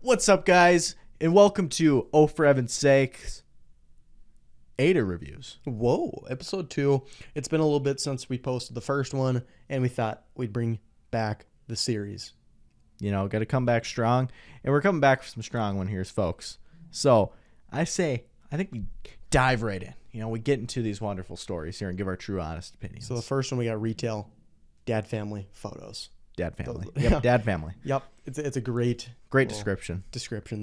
What's up, guys, and welcome to Oh For Heaven's Sakes AITA reviews. Whoa, episode 2. It's been a little bit since we posted the first one, and we thought we'd bring back the series. You know, got to come back strong, and we're coming back for some strong one here, folks. So I think we dive right in. You know, we get into these wonderful stories here and give our true, honest opinions. So the first one, we got retail dad family photos. Dad family. Yep, dad family. Yep, it's a great description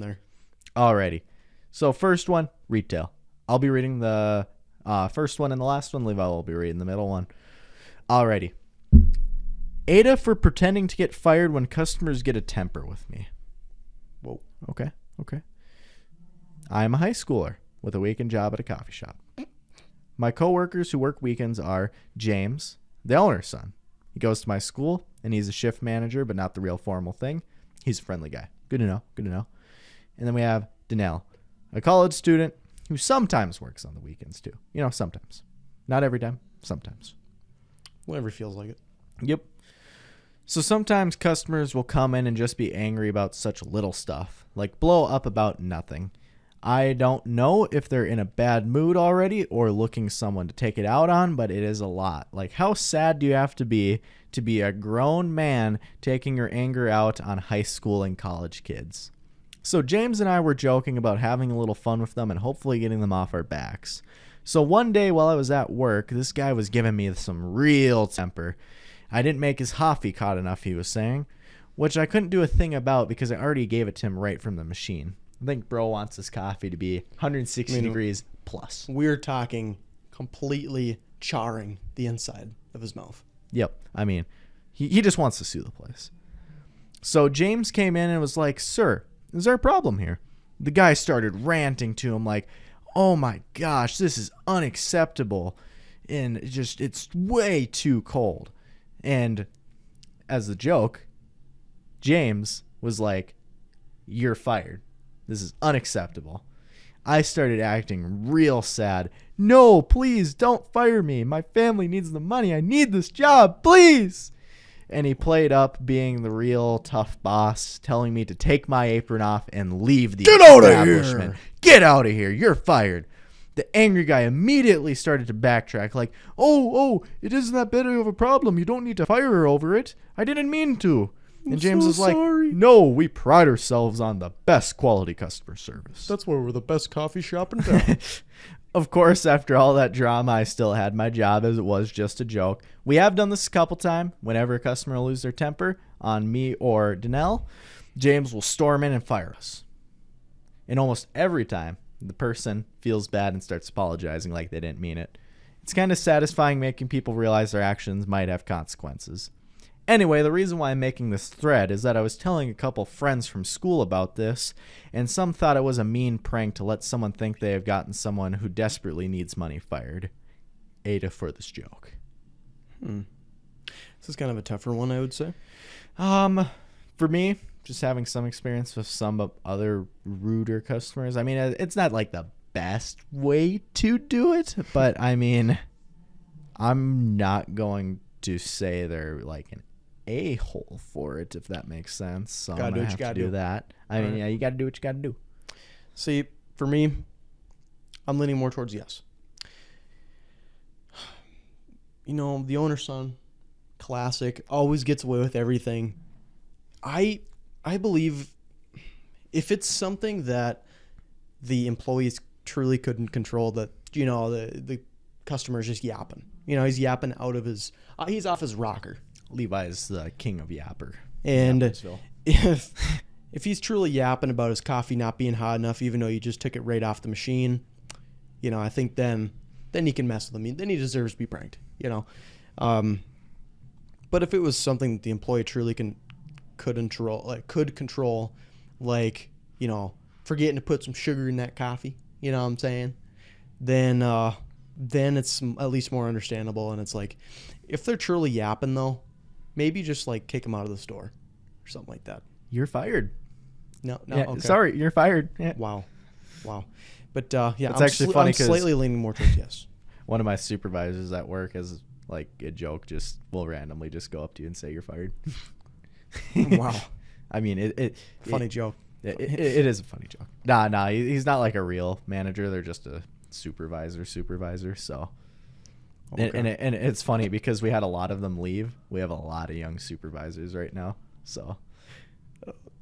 there. Alrighty. So first one, retail. I'll be reading the first one and the last one. Levi will be reading the middle one. Alrighty. AITA for pretending to get fired when customers get a temper with me. Whoa. Okay. I am a high schooler with a weekend job at a coffee shop. My coworkers who work weekends are James, the owner's son. He goes to my school, and he's a shift manager, but not the real formal thing. He's a friendly guy. Good to know. And then we have Danelle, a college student who sometimes works on the weekends too. You know, sometimes. Not every time, sometimes. Whenever he feels like it. Yep. So sometimes customers will come in and just be angry about such little stuff, like blow up about nothing. I don't know if they're in a bad mood already or looking someone to take it out on, but it is a lot. Like, how sad do you have to be a grown man taking your anger out on high school and college kids? So James and I were joking about having a little fun with them and hopefully getting them off our backs. So one day while I was at work, this guy was giving me some real temper. I didn't make his coffee hot enough, he was saying, which I couldn't do a thing about because I already gave it to him right from the machine. I think bro wants his coffee to be 160 degrees plus. We're talking completely charring the inside of his mouth. Yep. I mean, he just wants to sue the place. So James came in and was like, "Sir, is there a problem here?" The guy started ranting to him like, "Oh my gosh, this is unacceptable. And it's way too cold." And as a joke, James was like, "You're fired. This is unacceptable." I started acting real sad. "No, please don't fire me. My family needs the money. I need this job, please." And he played up being the real tough boss, telling me to take my apron off and leave the establishment. Get out of here. You're fired. The angry guy immediately started to backtrack like, Oh, it isn't that big of a problem. You don't need to fire her over it. I didn't mean to. And James was like, "No, we pride ourselves on the best quality customer service. That's why we're the best coffee shop in town." Of course, after all that drama, I still had my job as it was just a joke. We have done this a couple times. Whenever a customer will lose their temper on me or Danelle, James will storm in and fire us. And almost every time, the person feels bad and starts apologizing like they didn't mean it. It's kind of satisfying making people realize their actions might have consequences. Anyway, the reason why I'm making this thread is that I was telling a couple friends from school about this, and some thought it was a mean prank to let someone think they have gotten someone who desperately needs money fired. AITA for this joke. This is kind of a tougher one, I would say. For me, just having some experience with some other ruder customers. I mean, it's not like the best way to do it, but I mean, I'm not going to say they're like an a-hole for it, if that makes sense. So I'm gonna have to do that. I mean, yeah, you gotta do what you gotta do. See, for me, I'm leaning more towards yes. You know, the owner's son, classic, always gets away with everything. I believe if it's something that the employees truly couldn't control, that, you know, the customer's just yapping. You know, he's yapping out of his he's off his rocker. Levi is the king of yapper. And if he's truly yapping about his coffee not being hot enough, even though you just took it right off the machine, you know, I think then he can mess with him. Then he deserves to be pranked, you know. But if it was something that the employee truly could control, like, you know, forgetting to put some sugar in that coffee, you know what I'm saying? Then it's at least more understandable. And it's like, if they're truly yapping though, maybe just like kick them out of the store or something like that. You're fired. No, yeah, okay. Sorry, you're fired. Yeah. Wow. But yeah, it's actually funny because I'm slightly leaning more towards yes. One of my supervisors at work, as like a joke, just will randomly just go up to you and say you're fired. Wow. I mean, funny joke. It is a funny joke. Nah, he's not like a real manager. They're just a supervisor. So, Okay. and it's funny because we had a lot of them leave. We have a lot of young supervisors right now. So,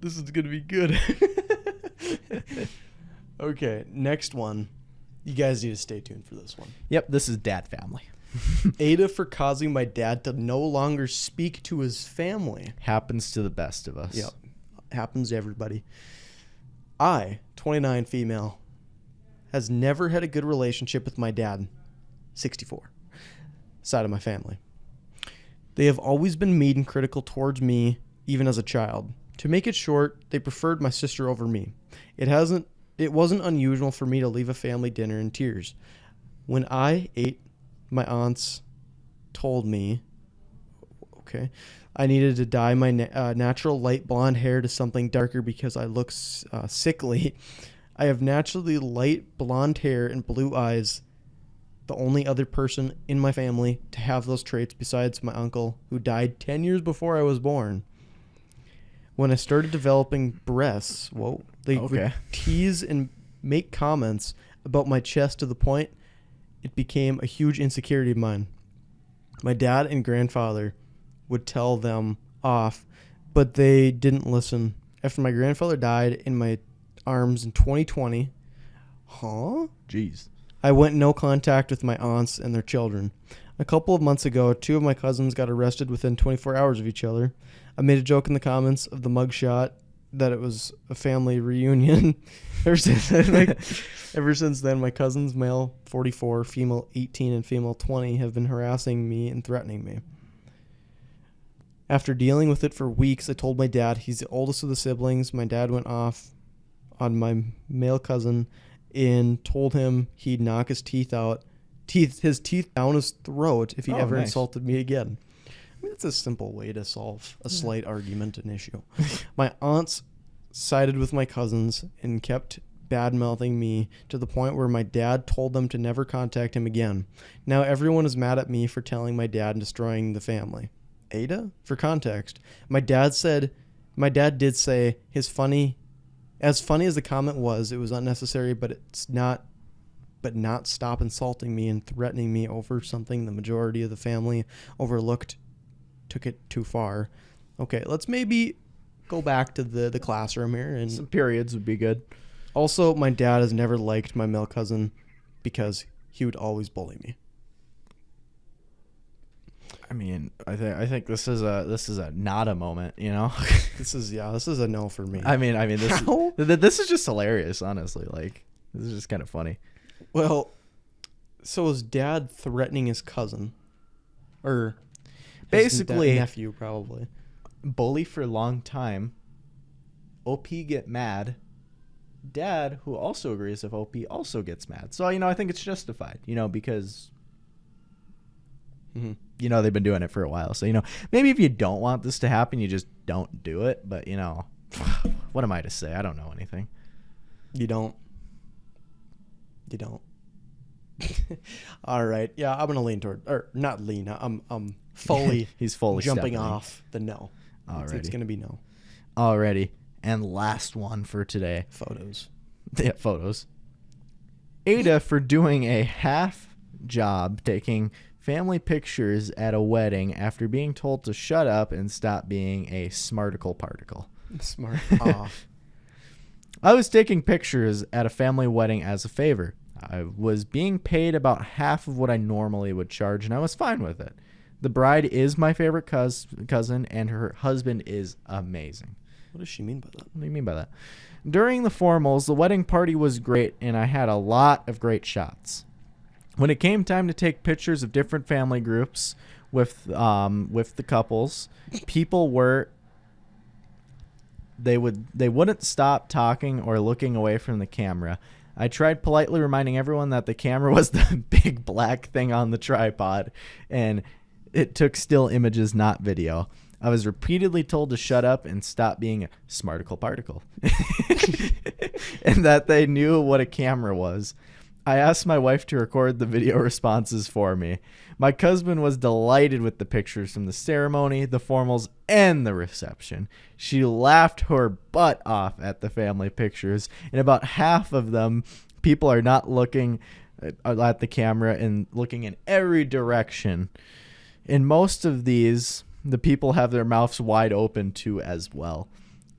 This is gonna be good. Okay, next one. You guys need to stay tuned for this one. yep, this is dad family. AITA for causing my dad to no longer speak to his family. Happens to the best of us. Yep. Happens to everybody. I, 29 female, has never had a good relationship with my dad, 64, side of my family. They have always been mean and critical towards me, even as a child. To make it short, they preferred my sister over me. It wasn't unusual for me to leave a family dinner in tears. When I ate, my aunts told me, okay, I needed to dye my natural light blonde hair to something darker because I look sickly. I have naturally light blonde hair and blue eyes, the only other person in my family to have those traits besides my uncle, who died 10 years before I was born. When I started developing breasts, they would tease and make comments about my chest to the point it became a huge insecurity of mine. My dad and grandfather would tell them off, but they didn't listen. After my grandfather died in my arms in 2020, Jeez. I went no contact with my aunts and their children. A couple of months ago, 2 of my cousins got arrested within 24 hours of each other. I made a joke in the comments of the mugshot that it was a family reunion. Ever since then, my cousins, male 44, female 18, and female 20, have been harassing me and threatening me. After dealing with it for weeks, I told my dad, he's the oldest of the siblings. My dad went off on my male cousin and told him he'd knock his teeth down his throat if he ever insulted me again. I mean, it's a simple way to solve a slight argument and issue. My aunts sided with my cousins and kept bad-mouthing me to the point where my dad told them to never contact him again. Now everyone is mad at me for telling my dad and destroying the family. AITA? For context, my dad did say as funny as the comment was, it was unnecessary, but not stop insulting me and threatening me over something the majority of the family overlooked. Took it too far. Okay, let's maybe go back to the classroom here. And some periods would be good. Also, my dad has never liked my male cousin because he would always bully me. I mean, I think this is a not a moment, you know. This is a no for me. I mean this is just hilarious, honestly. Like, this is just kind of funny. Well, so is dad threatening his cousin, or basically nephew probably? Bully for a long time. OP get mad. Dad, who also agrees with OP, also gets mad. So, I think it's justified, because they've been doing it for a while. So, maybe if you don't want this to happen, you just don't do it. But, what am I to say? I don't know anything. You don't. All right. Yeah, I'm going to lean toward, or not lean. I'm fully He's fully jumping off the no. It's going to be no. Alrighty. And last one for today. Photos. Yeah, photos. AITA for doing a half job taking family pictures at a wedding after being told to shut up and stop being a smarticle particle. Smart. I was taking pictures at a family wedding as a favor. I was being paid about half of what I normally would charge, and I was fine with it. The bride is my favorite cousin, and her husband is amazing. What does she mean by that? What do you mean by that? During the formals, the wedding party was great, and I had a lot of great shots. When it came time to take pictures of different family groups with the couples, people they wouldn't stop talking or looking away from the camera. I tried politely reminding everyone that the camera was the big black thing on the tripod, and it took still images, not video. I was repeatedly told to shut up and stop being a smarticle particle, and that they knew what a camera was. I asked my wife to record the video responses for me. My husband was delighted with the pictures from the ceremony, the formals, and the reception. She laughed her butt off at the family pictures. In about half of them, people are not looking at the camera and looking in every direction. In most of these, the people have their mouths wide open too as well.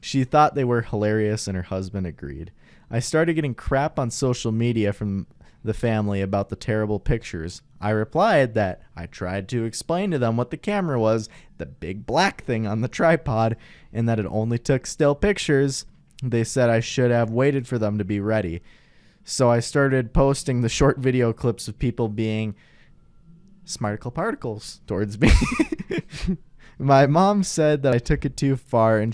She thought they were hilarious and her husband agreed. I started getting crap on social media from the family about the terrible pictures. I replied that I tried to explain to them what the camera was, the big black thing on the tripod, and that it only took still pictures. They said I should have waited for them to be ready. So I started posting the short video clips of people being smarticle particles towards me. My mom said that I took it too far and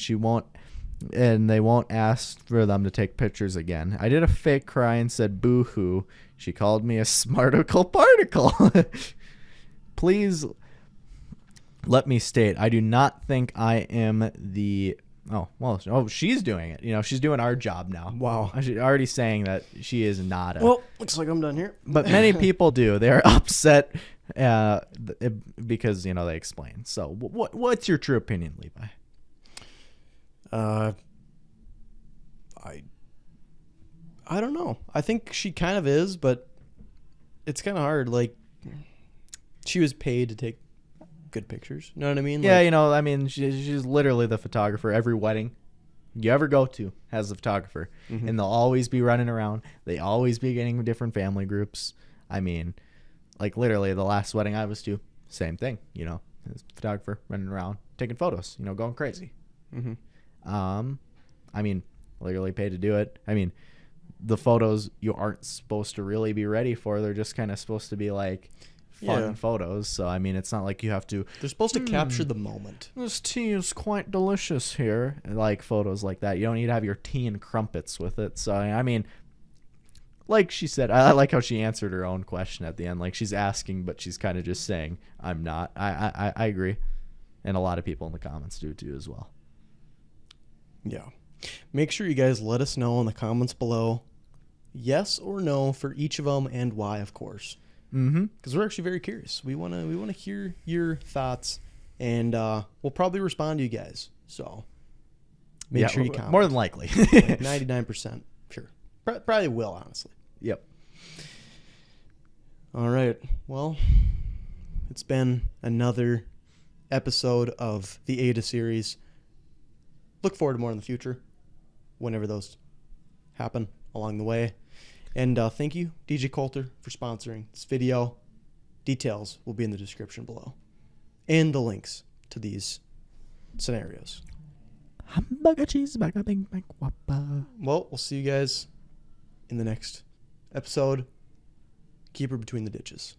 they won't ask for them to take pictures again. I did a fake cry and said boo-hoo. She called me a smarticle particle. Please let me state, I do not think I am the... she's doing it. She's doing our job now. Wow. She's already saying that she is not a... Well, looks like I'm done here. But many people do. They're upset because, they explain. So what's your true opinion, Levi? I don't know. I think she kind of is, but it's kind of hard. Like, she was paid to take good pictures. You know what I mean? Yeah, she's literally the photographer. Every wedding you ever go to has a photographer, and they'll always be running around. They always be getting different family groups. Like literally the last wedding I was to, same thing. Photographer running around taking photos. Going crazy. Literally paid to do it. The photos you aren't supposed to really be ready for. They're just kind of supposed to be like fun photos. So, it's not like you have to... They're supposed to capture the moment. This tea is quite delicious here. Like photos like that. You don't need to have your tea and crumpets with it. So, like she said, I like how she answered her own question at the end. Like she's asking, but she's kind of just saying, I'm not. I agree. And a lot of people in the comments do too as well. Yeah. Make sure you guys let us know in the comments below, yes or no for each of them and why, of course. Because we're actually very curious. We want to hear your thoughts, and we'll probably respond to you guys. So make sure you comment. More than likely. 99% sure. Probably will, honestly. Yep. All right. Well, it's been another episode of the AITA series. Look forward to more in the future, whenever those happen along the way. And thank you, DJ Coulter, for sponsoring this video. Details will be in the description below. And the links to these scenarios. Hamburger, cheeseburger, Big Mac, Whopper. Well, we'll see you guys in the next episode. Keep her between the ditches.